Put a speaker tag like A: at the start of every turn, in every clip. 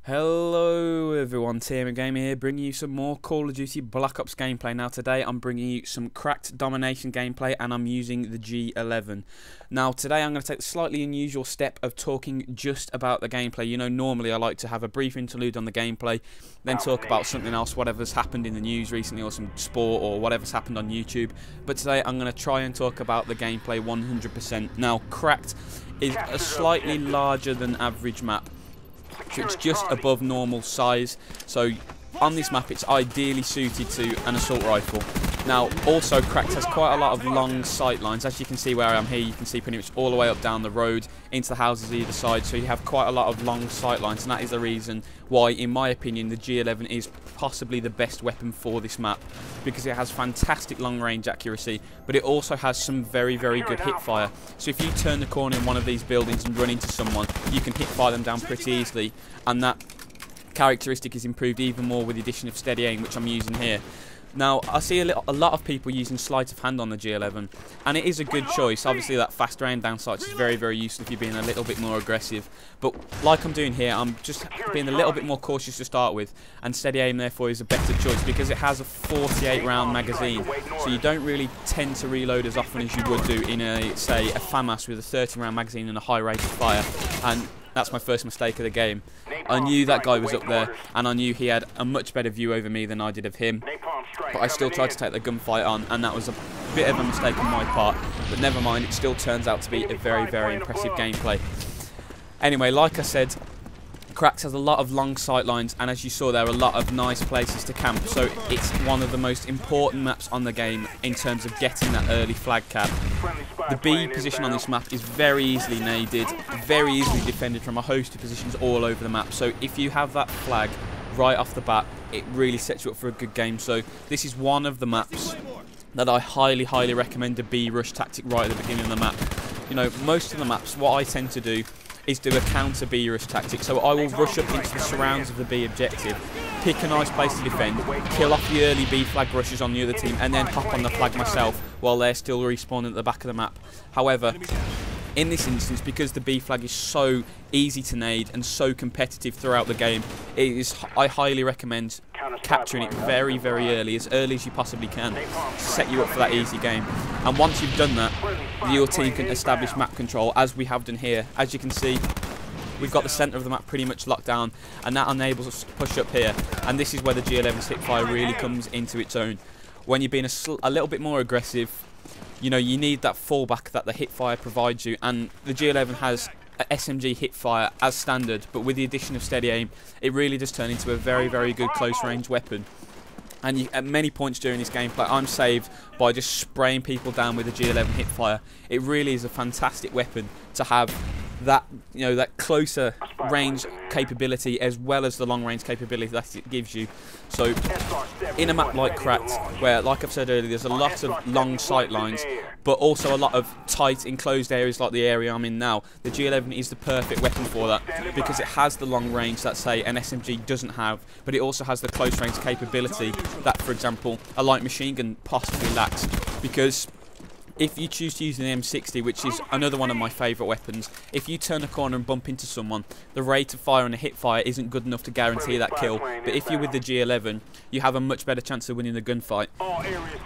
A: Hello everyone, TMMgamer here, bringing you some more Call of Duty Black Ops gameplay. Now today I'm bringing you some cracked Domination gameplay and I'm using the G11. Now today I'm going to take the slightly unusual step of talking just about the gameplay. You know, normally I like to have a brief interlude on the gameplay, then talk about something else, whatever's happened in the news recently or some sport or whatever's happened on YouTube. But today I'm going to try and talk about the gameplay 100%. Now cracked is a slightly larger than average map. So it's just above normal size, so on this map it's ideally suited to an assault rifle. Now also cracked has quite a lot of long sight lines. As you can see where I am here, you can see pretty much all the way up down the road into the houses either side, so you have quite a lot of long sight lines, and that is the reason why, in my opinion, the G11 is possibly the best weapon for this map, because it has fantastic long range accuracy, but it also has some very good hip fire. So if you turn the corner in one of these buildings and run into someone, you can hip fire them down pretty easily, and that characteristic is improved even more with the addition of steady aim, which I'm using here. Now, I see a lot of people using sleight of hand on the G11, and it is a good choice. Obviously, that fast aim down sights is very useful if you're being a little bit more aggressive. But like I'm doing here, I'm just being a little bit more cautious to start with, and steady aim, therefore, is a better choice because it has a 48-round magazine, so you don't really tend to reload as often as you would do in a, say, a FAMAS with a 30-round magazine and a high rate of fire. And that's my first mistake of the game. I knew that guy was up there, and I knew he had a much better view over me than I did of him. But I still tried to take the gunfight on, and that was a bit of a mistake on my part. But never mind, it still turns out to be a very impressive gameplay. Anyway, like I said, Cracks has a lot of long sight lines, and as you saw there, a lot of nice places to camp. So it's one of the most important maps on the game in terms of getting that early flag cap. The B position on this map is very easily naded, very easily defended from a host of positions all over the map. So if you have that flag right off the bat, it really sets you up for a good game. So this is one of the maps that I highly recommend a B rush tactic right at the beginning of the map. You know, most of the maps, what I tend to do is do a counter B rush tactic. So I will rush up into the surrounds of the B objective, pick a nice place to defend, kill off the early B flag rushes on the other team, and then hop on the flag myself while they're still respawning at the back of the map. However, in this instance, because the B flag is so easy to nade and so competitive throughout the game, I highly recommend capturing it very early as you possibly can, to set you up for that easy game. And once you've done that, your team can establish map control, as we have done here. As you can see, we've got the centre of the map pretty much locked down, and that enables us to push up here. And this is where the G11's hipfire really comes into its own. When you're being a little bit more aggressive, you know, you need that fallback that the hipfire provides you, and the G11 has a SMG hipfire as standard, but with the addition of steady aim, it really does turn into a very good close range weapon. And at many points during this gameplay, I'm saved by just spraying people down with the G11 hipfire. It really is a fantastic weapon to have that, you know, that closer range capability as well as the long range capability that it gives you. So in a map like Cracked, where, like I've said earlier, there's a lot of long sight lines, but also a lot of tight enclosed areas like the area I'm in now, the G11 is the perfect weapon for that, because it has the long range that, say, an SMG doesn't have, but it also has the close range capability that, for example, a light machine gun possibly lacks. Because if you choose to use an M60, which is another one of my favourite weapons, if you turn a corner and bump into someone, the rate of fire and the hip fire isn't good enough to guarantee that kill. But if you're with the G11, you have a much better chance of winning the gunfight.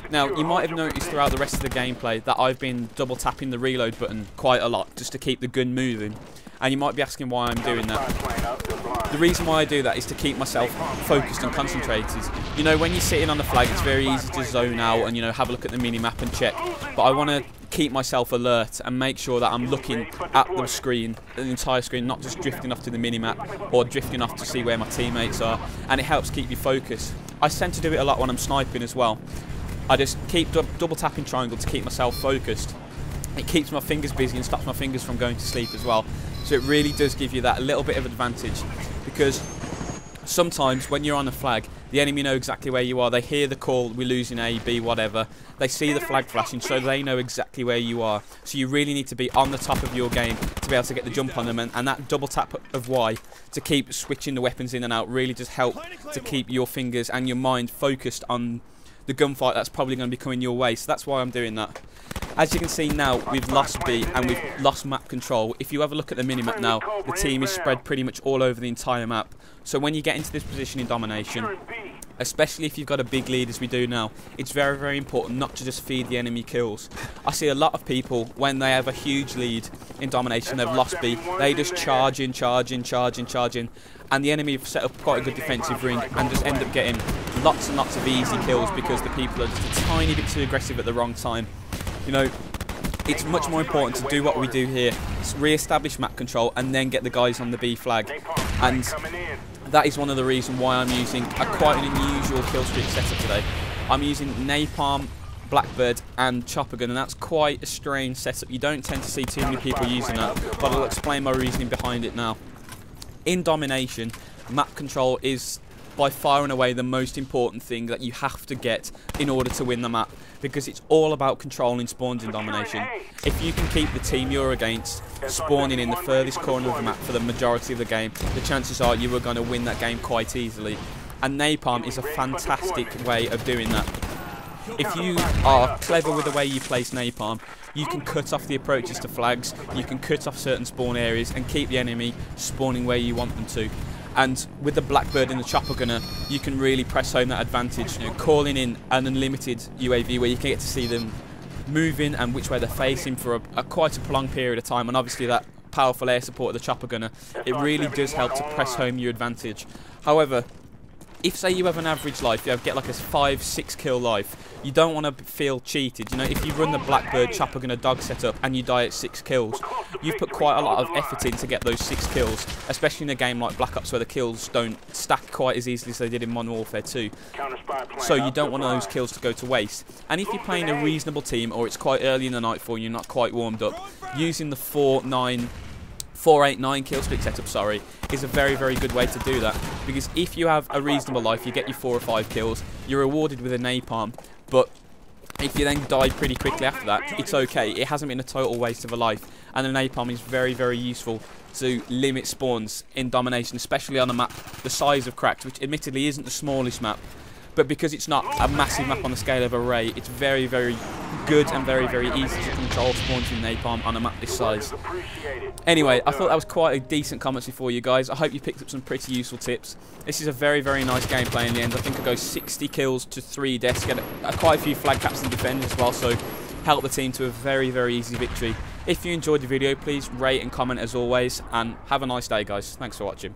A: Now, you might have noticed throughout the rest of the gameplay that I've been double tapping the reload button quite a lot just to keep the gun moving. And you might be asking why I'm doing that. The reason why I do that is to keep myself focused and concentrated. You know, when you're sitting on the flag, it's very easy to zone out and, you know, have a look at the mini-map and check. But I want to keep myself alert and make sure that I'm looking at the screen, the entire screen, not just drifting off to the mini-map or drifting off to see where my teammates are. And it helps keep you focused. I tend to do it a lot when I'm sniping as well. I just keep double tapping triangle to keep myself focused. It keeps my fingers busy and stops my fingers from going to sleep as well. So it really does give you that little bit of advantage, because sometimes when you're on a flag, the enemy know exactly where you are. They hear the call, we're losing A, B, whatever. They see the flag flashing, so they know exactly where you are. So you really need to be on the top of your game to be able to get the jump on them, and that double tap of Y to keep switching the weapons in and out really does help to keep your fingers and your mind focused on the gunfight that's probably going to be coming your way. So that's why I'm doing that. As you can see now, we've lost B and we've lost map control. If you have a look at the minimap now, the team is spread pretty much all over the entire map. So when you get into this position in domination, especially if you've got a big lead as we do now, it's very, very important not to just feed the enemy kills. I see a lot of people, when they have a huge lead in domination, they've lost B, they just charge in, and the enemy have set up quite a good defensive ring and just end up getting lots and lots of easy kills because the people are just a tiny bit too aggressive at the wrong time. You know, it's much more important to do what we do here, re-establish map control and then get the guys on the B flag. And that is one of the reasons why I'm using quite an unusual kill streak setup today. I'm using Napalm, Blackbird and Chopper Gun, and that's quite a strange setup. You don't tend to see too many people using that, but I'll explain my reasoning behind it now. In domination, map control is by far and away the most important thing that you have to get in order to win the map, because it's all about controlling spawns in domination. If you can keep the team you're against spawning in the furthest corner of the map for the majority of the game, the chances are you are going to win that game quite easily. And Napalm is a fantastic way of doing that. If you are clever with the way you place Napalm, you can cut off the approaches to flags, you can cut off certain spawn areas and keep the enemy spawning where you want them to. And with the Blackbird and the Chopper Gunner, you can really press home that advantage, you know, calling in an unlimited UAV where you can get to see them moving and which way they're facing for quite a prolonged period of time. And obviously that powerful air support of the Chopper Gunner, it really does help to press home your advantage. However, if say you have an average life, you get like a 5-6 kill life, you don't want to feel cheated. You know, if you run the Blackbird Chopper Gunner dog setup and you die at 6 kills, you've put quite a lot of effort in to get those 6 kills, especially in a game like Black Ops where the kills don't stack quite as easily as they did in Modern Warfare 2. So you don't want those kills to go to waste. And if you're playing a reasonable team or it's quite early in the night for you, you're not quite warmed up, using the 4-8-9 kill streak setup, is a very, very good way to do that. Because if you have a reasonable life, you get your 4 or 5 kills, you're rewarded with a napalm, but if you then die pretty quickly after that, it's okay. It hasn't been a total waste of a life, and a napalm is very, very useful to limit spawns in domination, especially on a map the size of Cracked, which admittedly isn't the smallest map, but because it's not a massive map on the scale of Array, it's very, very good and very, very easy to control spawns in napalm on a map this size. Anyway, I thought that was quite a decent commentary for you guys. I hope you picked up some pretty useful tips. This is a very, very nice gameplay in the end. I think I go 60 kills to 3 deaths, get quite a few flag caps and defend as well, so help the team to a very, very easy victory. If you enjoyed the video, please rate and comment as always, and have a nice day, guys. Thanks for watching.